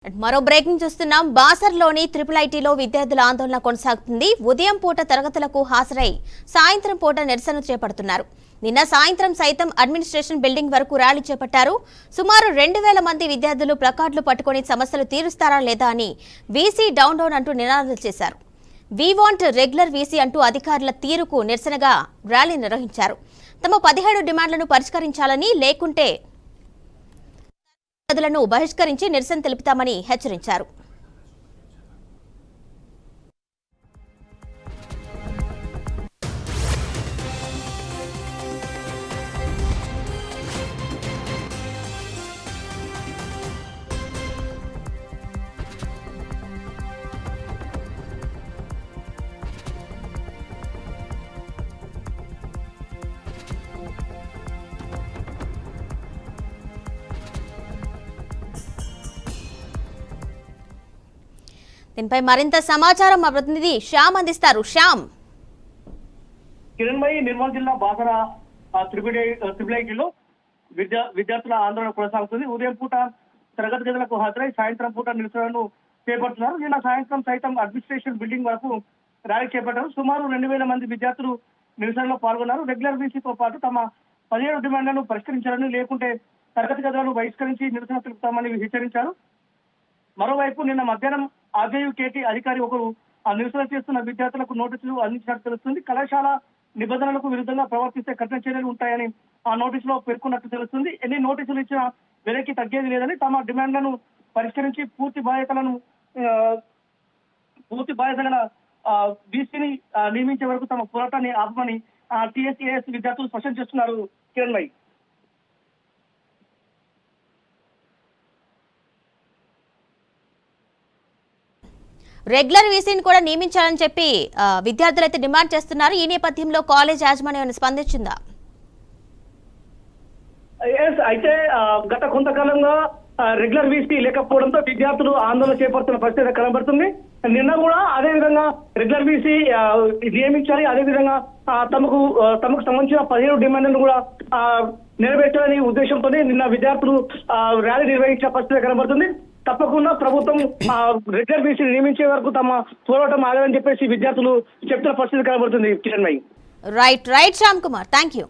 మరో బ్రేకింగ్ చూస్తున్నాం. బాసర్లోని ఐఐటీలో విద్యార్థుల ఆందోళన కొనసాగుతుంది. ఉదయం పూట తరగతులకు హాజరై సాయంత్రం పూట నిరసన చేపడుతున్నారు. నిన్న సాయంత్రం సైతం అడ్మినిస్ట్రేషన్ బిల్డింగ్ వరకు ర్యాలీ చేపట్టారు. సుమారు 2000 మంది విద్యార్థులు ప్లకార్డులు పట్టుకుని సమస్యలు తీరుస్తారా లేదా అని వీసీ డౌన్ అంటూ నినాదాలు చేశారు. వి వాంట్ రెగ్యులర్ వీసీ అంటూ అధికారుల తీరుకు నిరసనగా ర్యాలీ నిర్వహించారు. తమ 17 డిమాండ్లను పరిష్కరించాలని, లేకుంటే గదులను బహిష్కరించి నిరసన తెలుపుతామని హెచ్చరించారు. దీనిపై మరింత సమాచారం మా ప్రతినిధి శ్యామ్ అందిస్తారు. శ్యామ్. కిరణ్ భాయ్, నిర్మల్ జిల్లా బాసర ఐఐటీలో విద్యార్థుల ఆందోళన కొనసాగుతుంది. ఉదయం పూట తరగతి గదులకు హాజరై సాయంత్రం పూట నిరసనను చేపడుతున్నారు. నిన్న సాయంత్రం సైతం అడ్మినిస్ట్రేషన్ బిల్డింగ్ వరకు ర్యాలీ చేపట్టారు. సుమారు 2000 మంది విద్యార్థులు నిరసనలో పాల్గొన్నారు. రెగ్యులర్ వీసీతో పాటు తమ 17 డిమాండ్లను పరిష్కరించాలని, లేకుంటే తరగతి గదులను బహిష్కరించి నిరసన తెలుపుతామని హెచ్చరించారు. మరోవైపు నిన్న మధ్యాహ్నం ఆర్జేయుకేటీ అధికారి ఒకరు నిరసన చేస్తున్న విద్యార్థులకు నోటీసులు అందించినట్టు తెలుస్తుంది. కళాశాల నిబంధనలకు విరుద్ధంగా ప్రవర్తిస్తే కఠిన చర్యలు ఉంటాయని ఆ నోటీసులో పేర్కొన్నట్టు తెలుస్తుంది. ఎన్ని నోటీసులు ఇచ్చినా వెనక్కి తగ్గేది లేదని, తమ డిమాండ్లను పరిష్కరించి పూర్తి బాధ్యతల బీసీని నియమించే వరకు తమ పోరాటాన్ని ఆపమని టీఎస్ఏఎస్ విద్యార్థులు స్పష్టం చేస్తున్నారు. కిరణ్ భాయ్. రెగ్యులర్ వీసీని కూడా నియమించాలని చెప్పి విద్యార్థులు అయితే డిమాండ్ చేస్తున్నారు. ఈ నేపథ్యంలో కాలేజ్ యాజమాన్యం స్పందించిందా? అయితే గత కొంతకాలంగా రెగ్యులర్ వీసీ లేకపోవడంతో విద్యార్థులు ఆందోళన చేపడుతున్న పరిస్థితి కనబడుతుంది. నిన్న కూడా అదే విధంగా రెగ్యులర్ వీసీ నియమించాలి, అదే విధంగా తమకు సంబంధించిన 17 డిమాండ్లను కూడా నెరవేర్చాలని ఉద్దేశంతో నిన్న విద్యార్థులు ర్యాలీ నిర్వహించిన పరిస్థితి కనబడుతుంది. తప్పకుండా ప్రభుత్వం రెగ్యులర్ వీసీ నియమించే వరకు తమ పోరాటం ఆగదని చెప్పేసి విద్యార్థులు చెప్తున్న పరిస్థితి కనబడుతుంది. కిరణ్ భాయ్. Right Shyam Kumar, thank you.